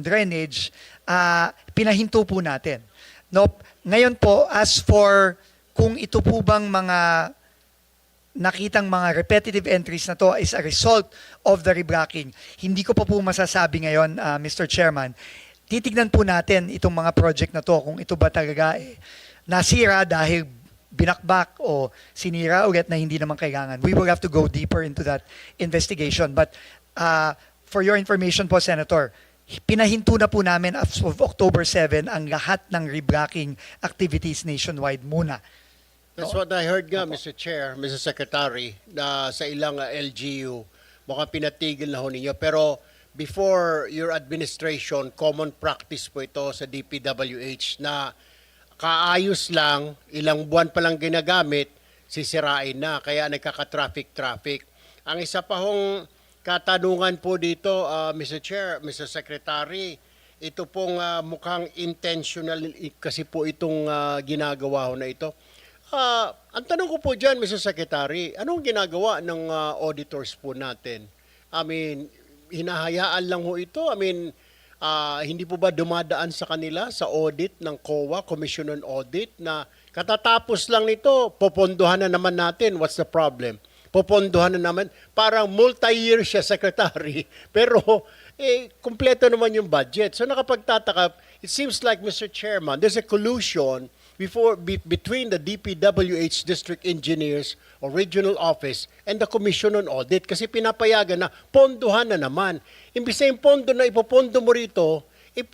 drainage, pinahinto po natin. No, ngayon po, as for kung ito po bang mga nakitang mga repetitive entries na to is a result of the rebracking, hindi ko pa po masasabi ngayon, Mr. Chairman. Titignan po natin itong mga project na to kung ito ba talaga nasira dahil binakbak o sinira ulit na hindi naman kailangan. We will have to go deeper into that investigation. But for your information po, Senator, pinahinto na po namin as of October 7 ang lahat ng rebracking activities nationwide muna. That's what I heard nga, Mr. Chair, Mr. Secretary, na sa ilang LGU, mukhang pinatigil na ho ninyo. Pero before your administration, common practice po ito sa DPWH na kaayos lang, ilang buwan pa lang ginagamit, sisirain na. Kaya nagkaka-traffic. Ang isa pa hong katanungan po dito, Mr. Chair, Mr. Secretary, ito pong mukhang intentional kasi po itong ginagawa ho na ito. Ang tanong ko po dyan, Mr. Secretary, anong ginagawa ng auditors po natin? I mean, hinahayaan lang ho ito? I mean, hindi po ba dumadaan sa kanila sa audit ng COA, Commission on Audit, na katatapos lang nito, popondohan na naman natin, what's the problem? Popondohan na naman, parang multi-year siya, Secretary, pero kumpleto naman yung budget. So nakapagtataka, it seems like, Mr. Chairman, there's a collusion between the DPWH District Engineers or Regional Office and the Commission on Audit kasi pinapayagan na pondohan na naman. Imbis na yung pondo na ipopondo mo rito,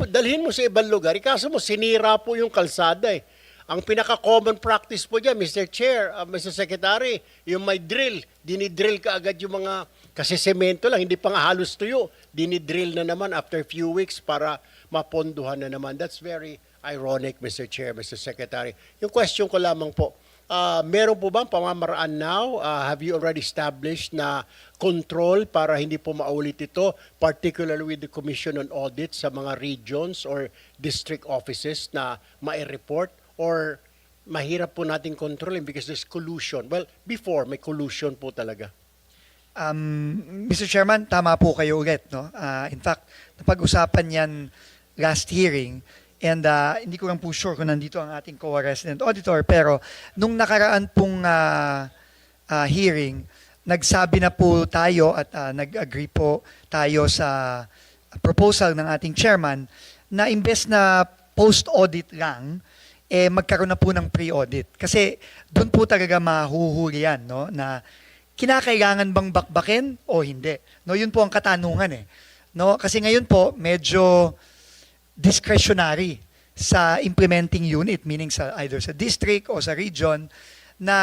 dalhin mo sa ibang lugar, ikaso mo sinira po yung kalsada eh. Ang pinaka-common practice po dyan, Mr. Chair, Mr. Secretary, yung may drill, dinidrill ka agad yung mga, kasi semento lang, hindi pa nga halos tuyo, dinidrill na naman after few weeks para mapondohan na naman. That's very ironic, Mr. Chair, Mr. Secretary. Yung question ko lamang po, meron po bang pamamaraan now? Have you already established na control para hindi po maulit ito, particularly with the Commission on Audit sa mga regions or district offices na mai-report? Or mahirap po natin kontrolin because there's collusion? Well, before, may collusion po talaga. Mr. Chairman, tama po kayo ulit. No? In fact, napag-usapan yan last hearing. And hindi ko lang po sure kung nandito ang ating COA resident auditor, pero nung nakaraan pong hearing, nagsabi na po tayo at nag-agree po tayo sa proposal ng ating chairman na imbes na post-audit lang, magkaroon na po ng pre-audit. Kasi doon po talaga mahuhuli yan, no? Na kinakailangan bang bakbakin o hindi. No, yun po ang katanungan eh. No, kasi ngayon po medyo discretionary sa implementing unit, meaning sa either sa district o sa region, na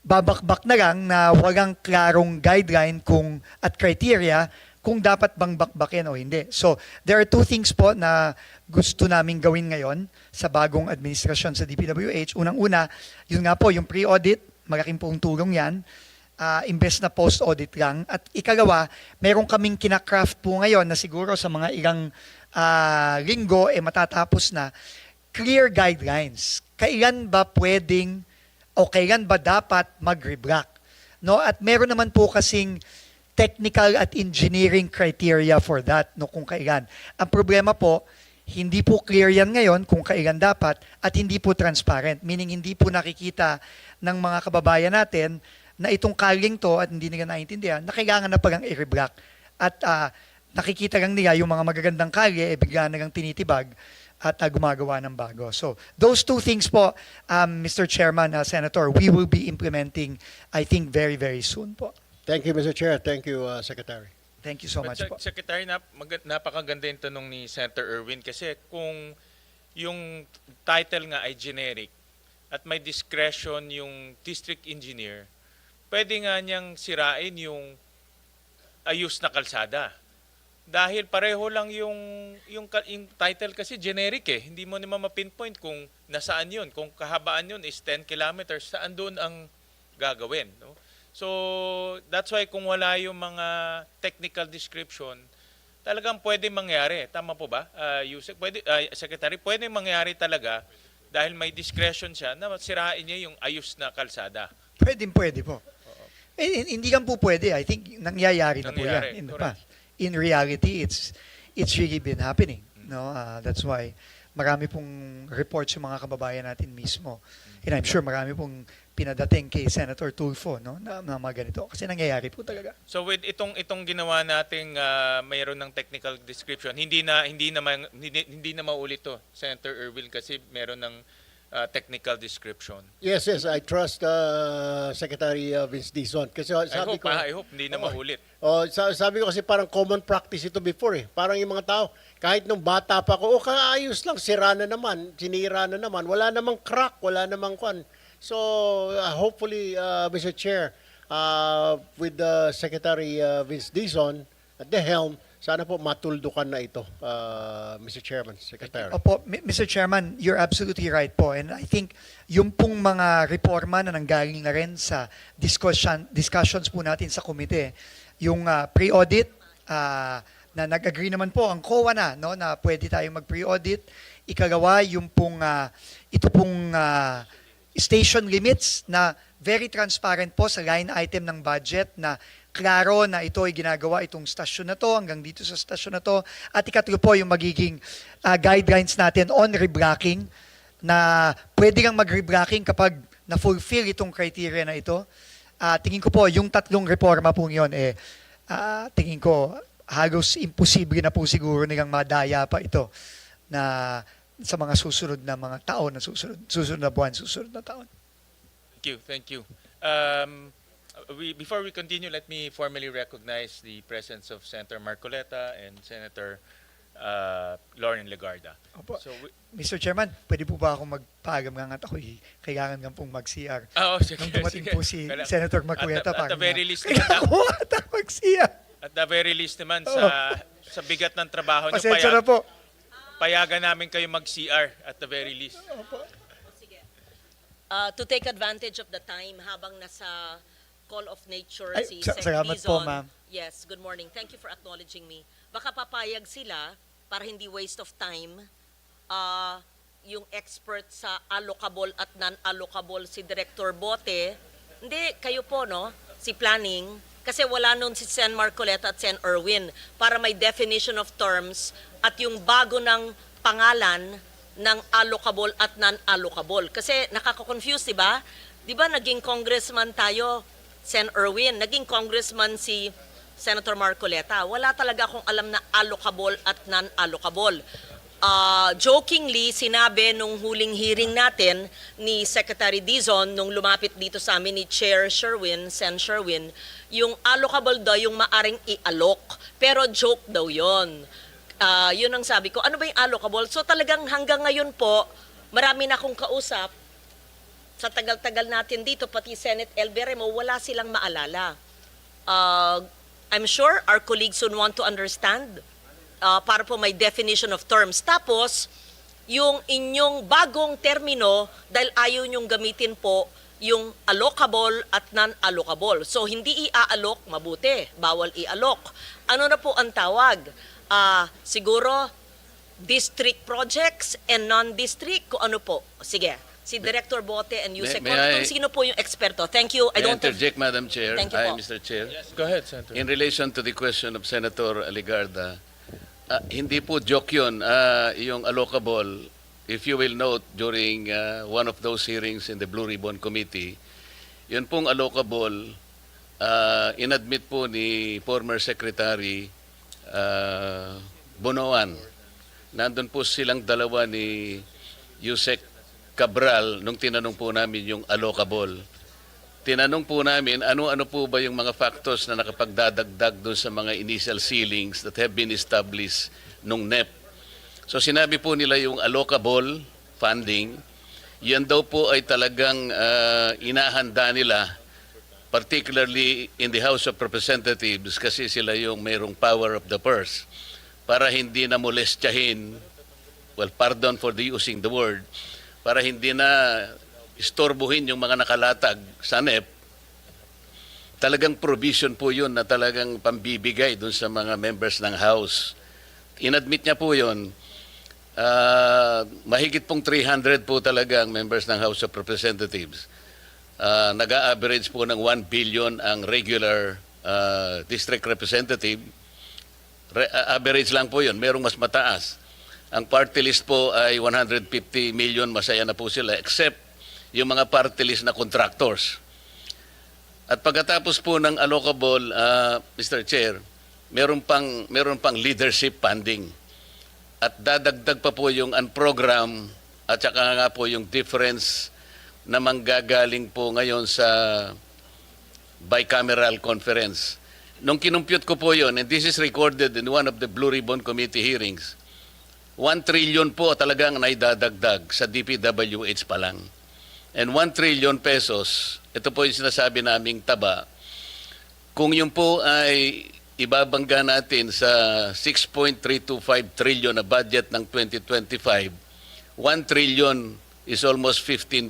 babakbak na lang na walang klarong guideline at criteria kung dapat bang bakbakin o hindi. So, there are two things po na gusto namin gawin ngayon sa bagong administrasyon sa DPWH. Unang-una, yun nga po, yung pre-audit, malaking pong tulong yan, imbes na post-audit lang. At ikalawa, meron kaming kinakraft po ngayon na siguro sa mga ilang linggo matatapos na clear guidelines. Kailan ba pwedeng o kailan ba dapat mag-rebrack? No? At meron naman po kasing technical at engineering criteria for that, no, kung kailan. Ang problema po, hindi po clear yan ngayon kung kailan dapat at hindi po transparent. Meaning hindi po nakikita ng mga kababayan natin na itong kaling to at hindi nila naiintindihan na kailangan na palang i-rebrack. At nakikita lang nila yung mga magagandang kalye, bigla na lang tinitibag at gumagawa ng bago. So, those two things po, Mr. Chairman, Senator, we will be implementing, I think, very, very soon po. Thank you, Mr. Chair. Thank you, Secretary. Thank you so much po. Secretary, napakaganda yung tanong ni Senator Erwin kasi kung yung title nga ay generic at may discretion yung district engineer, pwede nga niyang sirain yung ayos na kalsada. Dahil pareho lang yung title kasi generic eh. Hindi mo naman ma-pinpoint kung nasaan yun. Kung kahabaan yun is 10 kilometers, saan doon ang gagawin. No? So, that's why kung wala yung mga technical description, talagang pwede mangyari. Tama po ba, Yusek? Secretary, pwede mangyari talaga dahil may discretion siya na sirain niya yung ayos na kalsada. Pwede po. Hindi lang po pwede. I think nangyayari na po yan in the past. In reality, it's really been happening. No, that's why marami pong reports yung mga kababayan natin mismo. And I'm sure marami pong pinadating kay Senator Tulfo, no, na mga ganito. Kasi nangyayari po talaga. So with itong ginawa nating mayroon ng technical description, hindi na maulit to, Senator Erwin, kasi meron ng technical description. Yes, I trust Secretary Vince Dizon. Kasi sabi I hope hindi na maulit. Sabi ko kasi parang common practice ito before eh. Parang yung mga tao, kahit nung bata pa ko, kaayos lang, sira na naman, sinira na naman, wala namang crack, wala namang kwan. So, hopefully, Mr. Chair, with Secretary Vince Dizon at the helm, sana po matuldukan na ito, Mr. Chairman, Secretary. Opo, Mr. Chairman, you're absolutely right po. And I think yung pong mga reforma na nanggaling na rin sa discussions po natin sa komite, yung pre-audit, na nag-agree naman po ang COA na, no, na pwede tayong mag-pre-audit. Ikagawa, yung pong, ito pong station limits na very transparent po sa line item ng budget na klaro na ito ay ginagawa itong stasyon na to hanggang dito sa stasyon na to. At ikatlo po yung magiging guidelines natin on reblocking na pwede kang mag-reblocking kapag na-fulfill itong criteria na ito. Tingin ko po yung tatlong reforma po yun, tingin ko halos imposible na po siguro nilang madaya pa ito na sa mga susunod na mga taon na susunod na buwan, susunod na taon. Thank you. Before we continue, let me formally recognize the presence of Senator Marcoleta and Senator Lauren Legarda. Opo. So, Mr. Chairman, pwede po ba akong magpagam nga at ako'y kailangan nga pong mag-CR? sige, Nung dumating sige. po si Kaya- Senator Marcoleta, at the very least kailangan ko ata mag-CR. At the very least naman, Oo. sa bigat ng trabaho nyo, Pasensya na po. payagan namin kayo mag-CR at the very least. Sige. To take advantage of the time habang nasa Call of Nature Ay, si Sec. salamat po, Dizon. ma'am. Yes, good morning. Thank you for acknowledging me. Baka papayag sila para hindi waste of time yung expert sa allocable at non-allocable si Director Bote. Hindi, kayo po, no? Si Planning. Kasi wala nun si Sen. Marcoleta at Sen. Erwin para may definition of terms at yung bago ng pangalan ng allocable at non-allocable. Kasi nakaka-confuse, di ba? Di ba naging congressman tayo, Sen. Erwin, naging congressman si Senator Marcoleta. Wala talaga akong alam na allocable at non-allocable. Jokingly, sinabi nung huling hearing natin ni Secretary Dizon nung lumapit dito sa amin ni Chair Sherwin, Sen. Sherwin, yung allocable daw yung maaring i-allok. Pero joke daw yon. Yun ang sabi ko. Ano ba yung allocable? So talagang hanggang ngayon po, marami na akong kausap sa tagal-tagal natin dito, pati Senate El Berremo, wala silang maalala. I'm sure our colleagues would want to understand para po may definition of terms. Tapos, yung inyong bagong termino, dahil ayaw nyong gamitin po yung allocable at non-allocable. So, hindi i-allok, mabuti. Bawal i-allok. Ano na po ang tawag? Siguro, district projects and non-district, kung ano po. Sige. Si Director Bote and Yusek. may I- Kung sino po yung eksperto. Thank you. I May I don't have... interject, Madam Chair? Thank you Hi, po. Mr. Chair. Go ahead, Senator. In relation to the question of Senator Aligarda, hindi po joke yun. Yung allocable, if you will note, during one of those hearings in the Blue Ribbon Committee, yun pong allocable, inadmit po ni former Secretary Bonoan. Nandun po silang dalawa ni Yusek Cabral nung tinanong po namin yung allocable. Tinanong po namin ano-ano po ba yung mga factors na nakapagdadagdag doon sa mga initial ceilings that have been established nung NEP. So sinabi po nila yung allocable funding, yan daw po ay talagang inahanda nila, particularly in the House of Representatives kasi sila yung mayroong power of the purse para hindi na molestyahin, well, pardon for the using the word, para hindi na istorbohin yung mga nakalatag sa NEP, talagang provision po yun na talagang pambibigay dun sa mga members ng House. Inadmit niya po yun. Mahigit pong 300 po talaga ang members ng House of Representatives. Nag-a-average po ng 1 billion ang regular district representative. Average lang po yun. Merong mas mataas. Ang party list po ay 150 million. Masaya na po sila. Except yung mga party list na contractors. At pagkatapos po ng allocable, Mr. Chair, meron pang leadership funding. At dadagdag pa po yung unprogram at saka nga po yung difference na manggagaling po ngayon sa bicameral conference. Nung kinumpute ko po yon, and this is recorded in one of the Blue Ribbon Committee hearings, 1 trillion po talagang naidadagdag sa DPWH pa lang. And 1 trillion pesos, ito po yung sinasabi naming taba, kung yun po ay ibabangga natin sa 6.325 trillion na budget ng 2025, 1 trillion is almost 15%.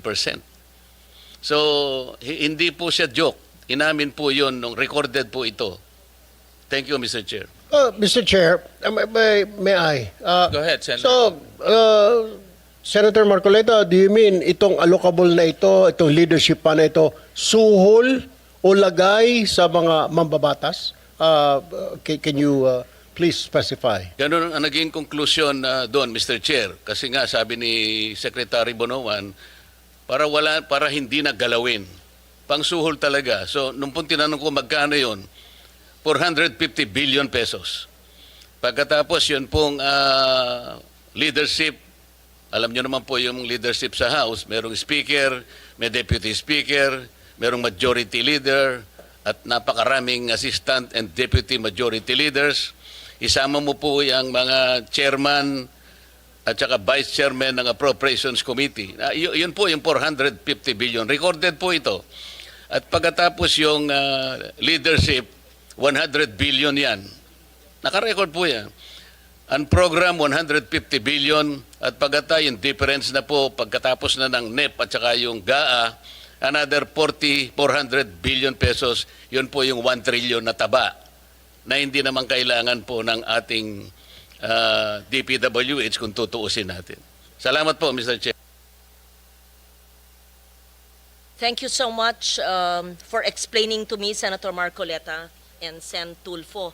So, hindi po siya joke. Inamin po yun nung recorded po ito. Thank you, Mr. Chair. Mr. Chair, may I? Go ahead, Senator. So, Senator Marcoleta, do you mean itong allocable na ito, itong leadership pa na ito, suhol o lagay sa mga mambabatas? Can you please specify? Ganun ang naging conclusion doon, Mr. Chair. Kasi nga, sabi ni Secretary Bonoan, para hindi na galawin. Pangsuhol talaga. So, nung pong tinanong ko magkano yun, 450 billion pesos. Pagkatapos yun pong leadership, alam nyo naman po yung leadership sa House, merong speaker, may deputy speaker, merong majority leader, at napakaraming assistant and deputy majority leaders. Isama mo po yung mga chairman at saka vice chairman ng Appropriations Committee. Yun po yung 450 billion. Recorded po ito. At pagkatapos yung leadership, 100 billion yan. Nakarecord po yan. Ang program, 150 billion. At yung difference na po, pagkatapos na ng NEP at saka yung GAA, another 400 billion pesos. Yun po yung 1 trillion na taba na hindi naman kailangan po ng ating DPWH kung tutuusin natin. Salamat po, Mr. Chair. Thank you so much for explaining to me, Senator Marcoleta and Sen. Tulfo.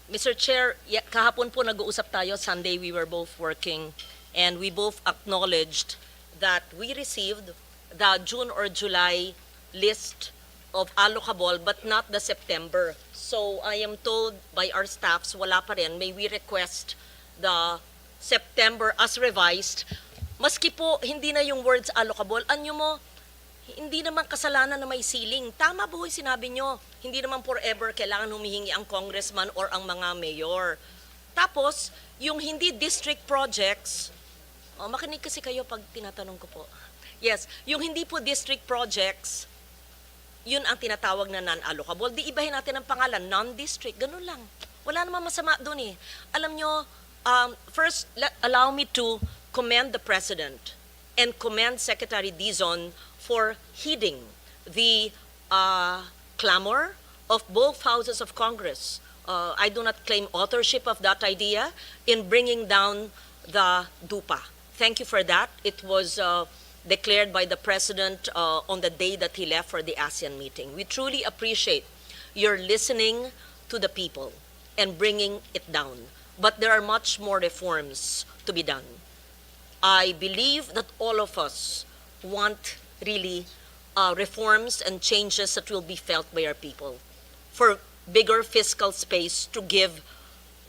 Mr. Chair, kahapon po nag-uusap tayo. Sunday we were both working and we both acknowledged that we received the June or July list of allocable but not the September. So I am told by our staffs, wala pa rin. May we request the September as revised. Maski po hindi na yung words allocable, anyo mo, hindi naman kasalanan na may ceiling. Tama po yung sinabi nyo. Hindi naman forever kailangan humihingi ang congressman or ang mga mayor. Tapos, yung hindi district projects, makinig kasi kayo pag tinatanong ko po. Yes, yung hindi po district projects, yun ang tinatawag na non-allocable. Di ibahin natin ang pangalan, non-district, ganun lang. Wala namang masama doon eh. Alam nyo, first, allow me to commend the President and commend Secretary Dizon for heeding the clamor of both houses of Congress. I do not claim authorship of that idea in bringing down the DUPA. Thank you for that. It was declared by the President on the day that he left for the ASEAN meeting. We truly appreciate your listening to the people and bringing it down. But there are much more reforms to be done. I believe that all of us want really reforms and changes that will be felt by our people for bigger fiscal space to give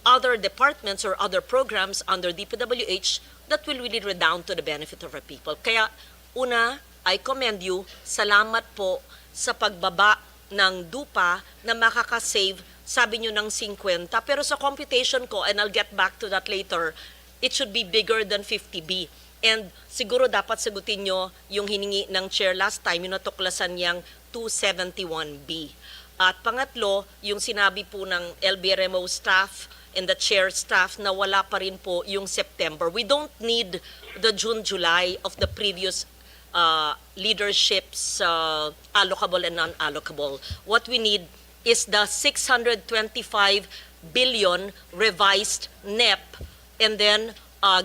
other departments or other programs under DPWH that will really redound to the benefit of our people. Kaya, una, I commend you. Salamat po sa pagbaba ng DUPA na makakasave, sabi nyo ng 50. Pero sa computation ko, and I'll get back to that later, it should be bigger than 50B. And siguro dapat sagutin nyo yung hiningi ng chair last time, yung natuklasan niyang 271B. At pangatlo, yung sinabi po ng LBRMO staff and the chair staff na wala pa rin po yung September. We don't need the June-July of the previous leadership's allocable and non-allocable. What we need is the 625 billion revised NEP and then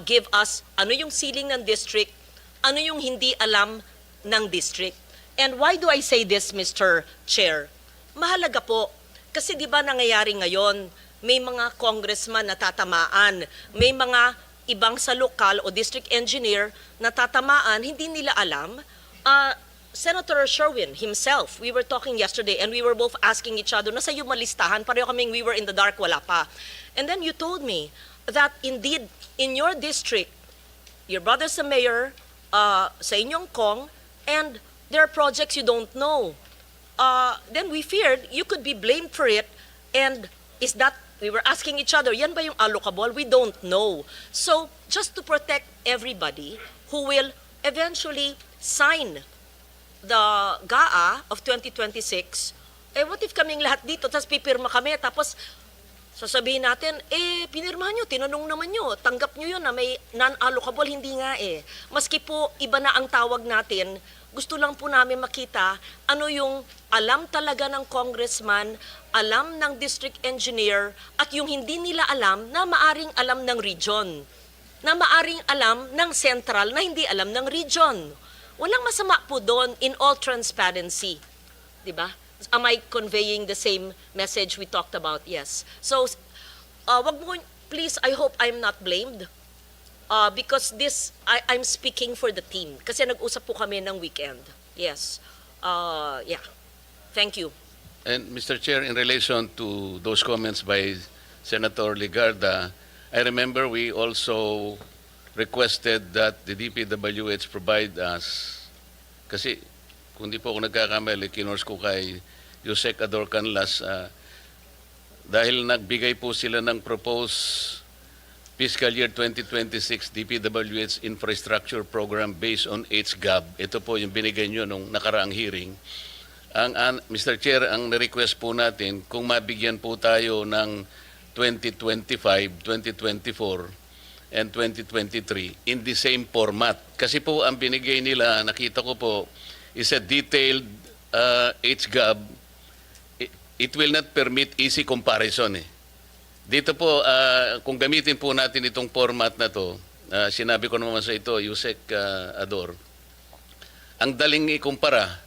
give us ano yung ceiling ng district, ano yung hindi alam ng district. And why do I say this, Mr. Chair? Mahalaga po, kasi di ba nangyayari ngayon, may mga congressman na tatamaan, may mga ibang sa lokal o district engineer na tatamaan, hindi nila alam. Senator Sherwin himself, we were talking yesterday and we were both asking each other, nasa iyo malistahan, pareho kaming we were in the dark, wala pa. And then you told me that indeed, in your district, your brother's a mayor, sa inyong Kong, and there are projects you don't know. Then we feared you could be blamed for it, and is that, we were asking each other, yan ba yung allocable? We don't know. So, just to protect everybody who will eventually sign the GAA of 2026, what if kaming lahat dito, tapos pipirma kami, tapos sasabihin natin, pinirmahan nyo, tinanong naman nyo, tanggap nyo yun na may non-allocable, hindi nga eh. Maski po iba na ang tawag natin, gusto lang po namin makita ano yung alam talaga ng congressman, alam ng district engineer, at yung hindi nila alam na maaring alam ng region, na maaring alam ng central na hindi alam ng region. Walang masama po doon in all transparency. Diba? Am I conveying the same message we talked about? Yes. So, wag mo, please, I hope I'm not blamed. Because this, I'm speaking for the team. Kasi nag-usap po kami ng weekend. Yes. Yeah. Thank you. And Mr. Chair, in relation to those comments by Senator Ligarda, I remember we also requested that the DPWH provide us, kasi kung di po ako nagkakamali, kinors ko kay Yusek Ador Canlas, dahil nagbigay po sila ng proposed fiscal year 2026 DPWH infrastructure program based on HGAB. Ito po yung binigay nyo nung nakaraang hearing. Mr. Chair, ang request po natin, kung mabigyan po tayo ng 2025, 2024, and 2023 in the same format. Kasi po ang binigay nila, nakita ko po, is a detailed HGAB. It will not permit easy comparison eh. Dito po, kung gamitin po natin itong format na to, sinabi ko naman sa ito, Yusek Ador, ang daling ikumpara.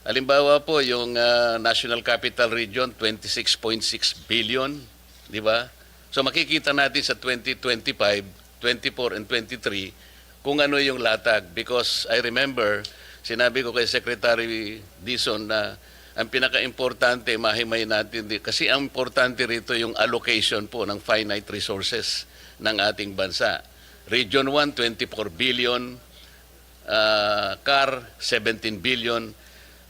Halimbawa po, yung National Capital Region, 26.6 billion, di ba? So makikita natin sa 2025, 24 and 23 kung ano yung latag. Because I remember, sinabi ko kay Secretary Dizon na ang pinaka-importante, mahimay natin, kasi ang importante rito yung allocation po ng finite resources ng ating bansa. Region 1, 24 billion, CAR, 17 billion.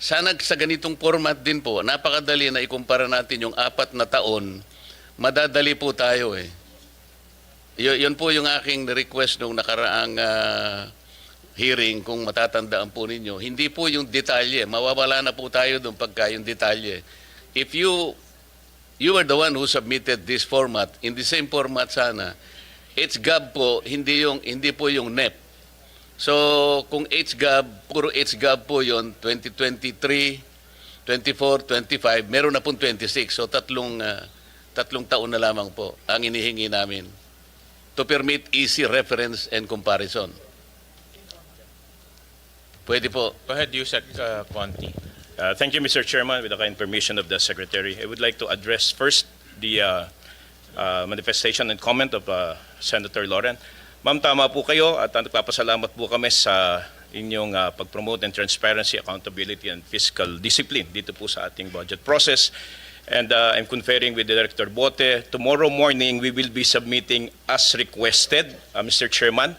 Sana sa ganitong format din po, napakadali na ikumpara natin yung 4 na taon, madadali po tayo eh. Yun po yung aking request nung nakaraang hearing, kung matatandaan po ninyo. Hindi po yung detalye. Mawawala na po tayo doon pagka yung detalye. If you are the one who submitted this format, in the same format sana, HGAB po, hindi po yung NEP. So, kung HGAB, puro HGAB po yon 2023, 24, 25, meron na pong 26. So, tatlong taon na lamang po ang inihingi namin to permit easy reference and comparison. Pwede po. Go ahead, Yusek Conti. Thank you, Mr. Chairman. With the kind permission of the Secretary, I would like to address first the manifestation and comment of Senator Lauren. Ma'am, tama po kayo at nagpapasalamat po kami sa inyong pag-promote and transparency, accountability, and fiscal discipline dito po sa ating budget process. And I'm conferring with Director Bote. Tomorrow morning, we will be submitting as requested, Mr. Chairman,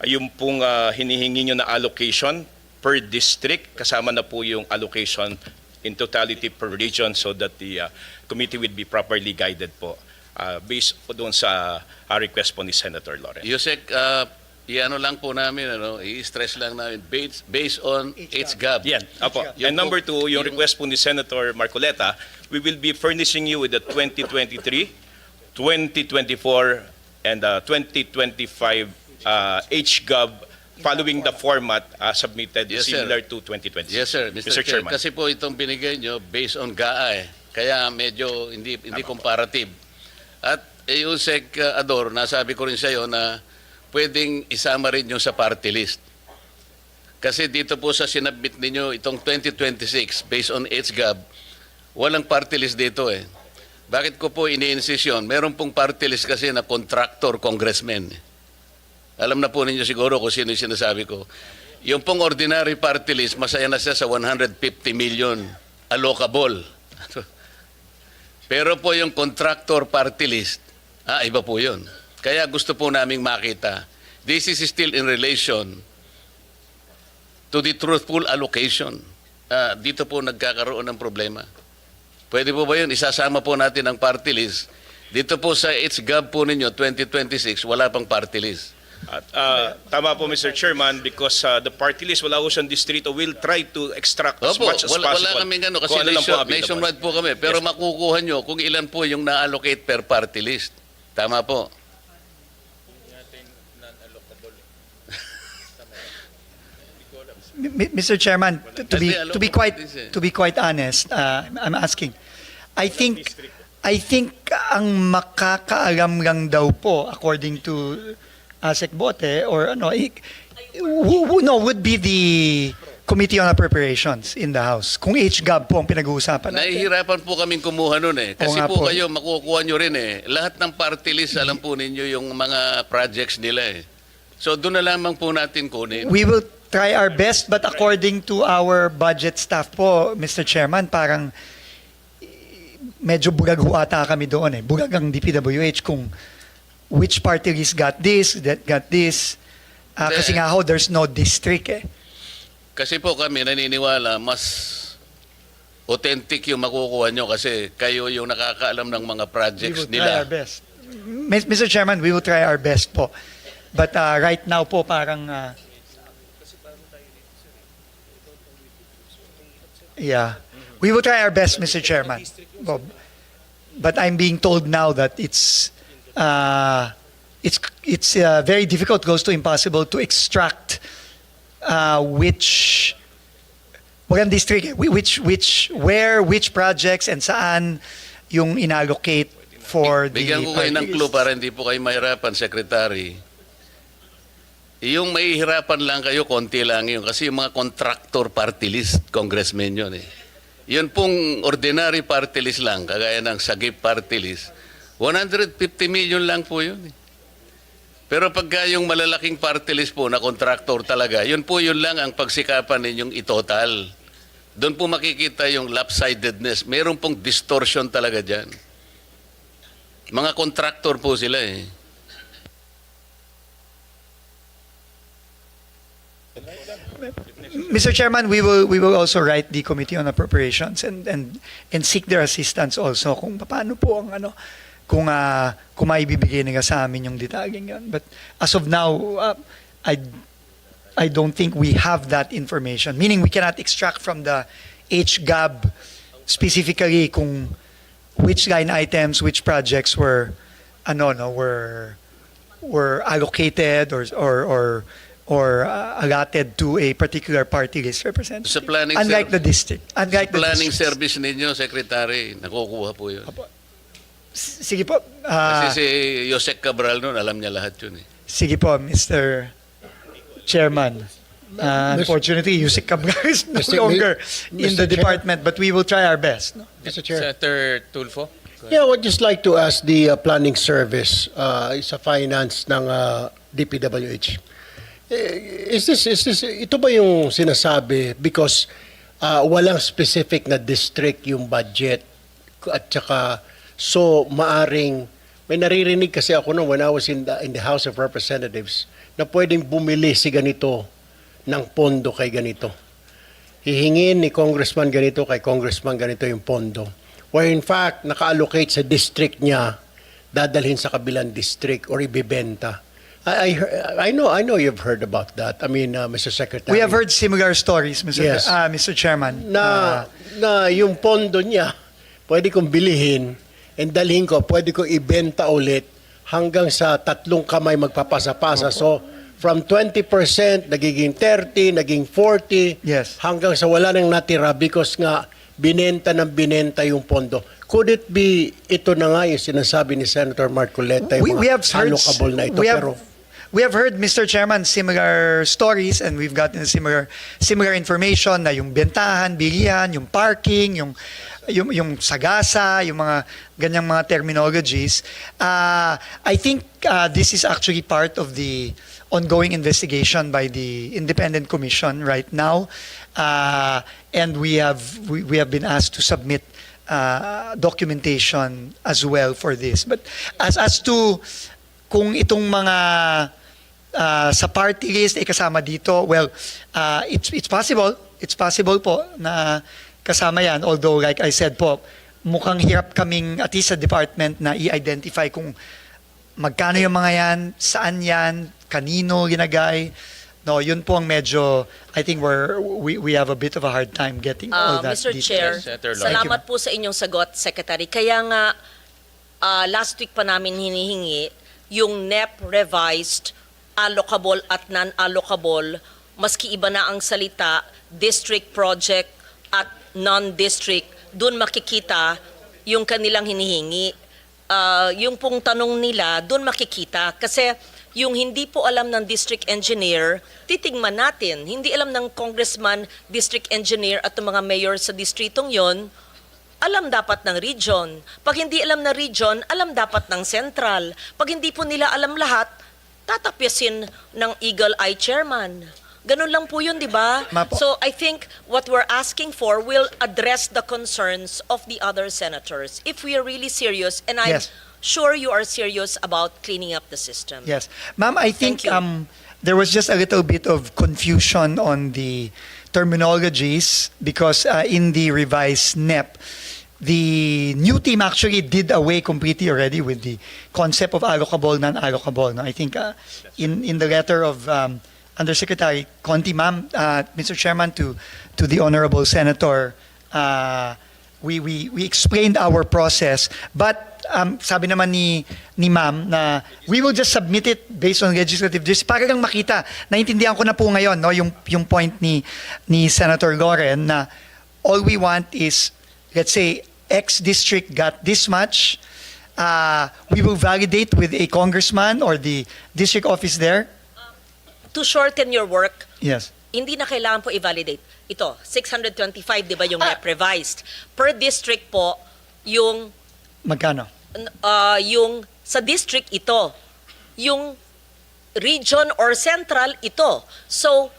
yung pong hinihingi nyo na allocation per district, kasama na po yung allocation in totality per region so that the committee will be properly guided po based po doon sa request po ni Senator Lauren. Yusek, i-ano lang po namin, i-stress lang namin, based on HGAB. Yan, apo. And number two, yung request po ni Senator Marcoleta, we will be furnishing you with the 2023, 2024, and 2025 HGAB following the format submitted Yes, sir. similar to 2026. Yes, sir. Mr. Chair, Chairman. kasi po itong binigay nyo based on GAA eh. Kaya medyo hindi comparative. At Yusek Ador, nasabi ko rin sa iyo na pwedeng isama rin yung sa party list. Kasi dito po sa sinabit ninyo itong 2026 based on HGAB, walang party list dito eh. Bakit ko po ini-insist yun? Meron pong party list kasi na contractor congressman. Alam na po ninyo siguro kung sino yung sinasabi ko. Yung pong ordinary party list, masaya na siya sa 150 million allocable. Pero po yung contractor party list, iba po yun. Kaya gusto po naming makita, this is still in relation to the truthful allocation. Dito po nagkakaroon ng problema. Pwede po ba yun? Isasama po natin ang party list. Dito po sa HGAB po ninyo, 2026, wala pang party list. At tama po Mr. Chairman, because the party list wala ko siyang distrito will try to extract as Opo, much as possible. wala kaming ano, kasi Kung ano lang po available. nationwide po kami. Pero makukuha nyo kung ilan po yung na-allocate per party list. Tama po. Mr. Chairman, Kasi alam ko this eh. to be quite honest, I'm asking. I think ang makakaalam lang daw po according to ASEC Bote or ano, would be the Committee on Appropriations in the House. Kung HGAB po ang pinag-uusapan natin. Nahihirapan po kaming kumuha nun eh. Kasi nga po po. kayo, makukuha nyo rin eh. Lahat ng party list, alam po ninyo yung mga projects nila eh. So doon na lamang po natin kunin. We will try our best, but according to our budget staff po, Mr. Chairman, parang medyo bulag ho ata kami doon eh. Bulag ang DPWH kung which party list got this, that got this. Kasi nga ho, there's no district eh. Kasi po kami naniniwala, mas authentic yung makukuha nyo kasi kayo yung nakakaalam ng mga We projects will try our nila. best. Mr. Chairman, we will try our best po. But right now po, parang... yeah. We will try our best, Mr. Chairman. But I'm being told now that it's very difficult, close to impossible to extract which district, which projects and saan yung inallocate for the Bigyan ko kayo ng party clue list. para hindi po kayo mahirapan, Secretary. Yung mahihirapan lang kayo, konti lang yun. Kasi yung mga contractor party list, congressmen yun eh. Yun pong ordinary party list lang, kagaya ng Sagip party list, 150 million lang po yun eh. Pero pagka yung malalaking party list po na contractor talaga, yun lang ang pagsikapan ninyong itotal. Doon po makikita yung lopsidedness. Meron pong distortion talaga dyan. Mga contractor po sila eh. Mr. Chairman, we will also write the Committee on Appropriations and seek their assistance also kung paano po ang ano kung maibibigay nila sa amin yung detalyeng yan. But as of now, I don't think we have that information. Meaning we cannot extract from the HGAB specifically kung which line items, which projects were allocated or allotted to a particular party list representative. Sa planning Unlike the district. Unlike the planning districts. service ninyo, Secretary, nakukuha po yun. Sige po. Kasi si Yosek Cabral noon, alam niya lahat yun eh. Sige po, Mr. Chairman. Unfortunately, Yusik Cabral is no Mr. longer in Mr. the Chair. department, but we will try our best. No? Mr. Chair. Senator Tulfo? Yeah, I would just like to ask the planning service sa finance ng DPWH. Ito ba yung sinasabi because walang specific na district yung budget at saka so maaring may naririnig kasi ako nung when I was in the House of Representatives na pwedeng bumili si ganito ng pondo kay ganito. Hihingin ni Congressman ganito kay Congressman ganito yung pondo. Where in fact, naka-allocate sa district niya, dadalhin sa kabilang district or ibibenta. I know you've heard about that. I mean, Mr. Secretary. We have heard similar stories, Mr. Yes. Mr. Chairman. na yung pondo niya, pwede kong bilihin and dalhin ko, pwede ko ibenta ulit hanggang sa 3 kamay magpapasa-pasa. So, from 20%, nagiging 30, naging 40, Yes. hanggang sa wala nang natira because nga binenta yung pondo. Could it be, ito na nga yung sinasabi ni Senator Marcoleta, yung we have mga heard allocable na ito. we have heard, Mr. Chairman, similar stories and we've gotten similar information na yung bentahan, bilihan, yung parking, yung sagasa, yung mga ganyang mga terminologies. I think this is actually part of the ongoing investigation by the Independent Commission right now. And we have been asked to submit documentation as well for this. But as to kung itong mga sa party list ay kasama dito, well, it's possible. It's possible po na kasama yan. Although, like I said po, mukhang hirap kaming, at least sa department, na i-identify kung magkano yung mga yan, saan yan, kanino ginagay. No, yun po ang medyo, I think we have a bit of a hard time getting all that Mr. details. Chair, Senator Lawrence. salamat po sa inyong sagot, Secretary. Kaya nga, last week pa namin hinihingi yung NEP revised, allocable at non-allocable, maski iba na ang salita, district project at non-district, doon makikita yung kanilang hinihingi. Yung pong tanong nila, doon makikita. Kasi yung hindi po alam ng district engineer, titigman natin. Hindi alam ng congressman, district engineer at ng mga mayor sa distritong yon, alam dapat ng region. Pag hindi alam ng region, alam dapat ng central. Pag hindi po nila alam lahat, tatapyasin ng Eagle Eye Chairman. Ganun lang po yun, di ba? Mapo. So I think what we're asking for will address the concerns of the other senators. If we are really serious, and I'm Yes. sure you are serious about cleaning up the system. Yes. Ma'am, I think Thank you. there was just a little bit of confusion on the terminologies because in the revised NEP, the new team actually did away completely already with the concept of allocable, non-allocable. No? I think in the letter of Undersecretary Conti, ma'am, Mr. Chairman, to the Honorable Senator, we explained our process, but sabi naman ni ma'am na we will just submit it based on legislative justice para lang makita. Naintindihan ko na po ngayon no yung point ni Senator Loren na all we want is, let's say, X district got this much. We will validate with a congressman or the district office there. To shorten your work, Yes. hindi na kailangan po i-validate. Ito, 625, di ba yung NEP revised? Per district po, yung Magkano? yung sa district ito, yung region or central ito. So,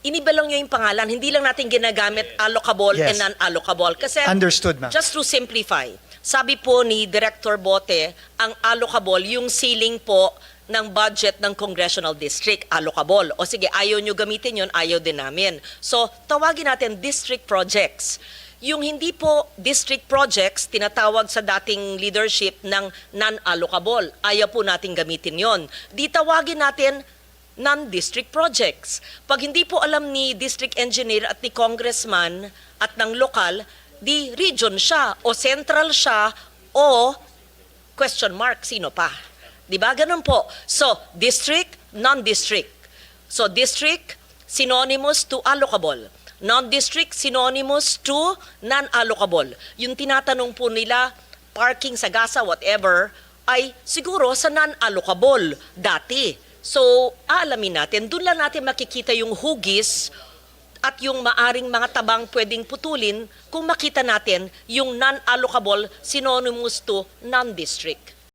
iniba lang yung pangalan, hindi lang natin ginagamit allocable Yes. and non-allocable. Kasi, Understood, ma'am. just to simplify, sabi po ni Director Bote, ang allocable, yung ceiling po ng budget ng congressional district, allocable. O sige, ayaw nyo gamitin yun, ayaw din namin. So, tawagin natin district projects. Yung hindi po district projects, tinatawag sa dating leadership ng non-allocable. Ayaw po natin gamitin yon. Di tawagin natin non-district projects. Pag hindi po alam ni district engineer at ni congressman at ng lokal, di region siya o central siya o question mark, sino pa? Di ba? Ganun po. So, district, non-district. So, district, synonymous to allocable. Non-district, synonymous to non-allocable. Yung tinatanong po nila, parking, sagasa, whatever, ay siguro sa non-allocable dati. So, aalamin natin, doon lang natin makikita yung hugis at yung maaring mga tabang pwedeng putulin kung makita natin yung non-allocable synonymous to non-district.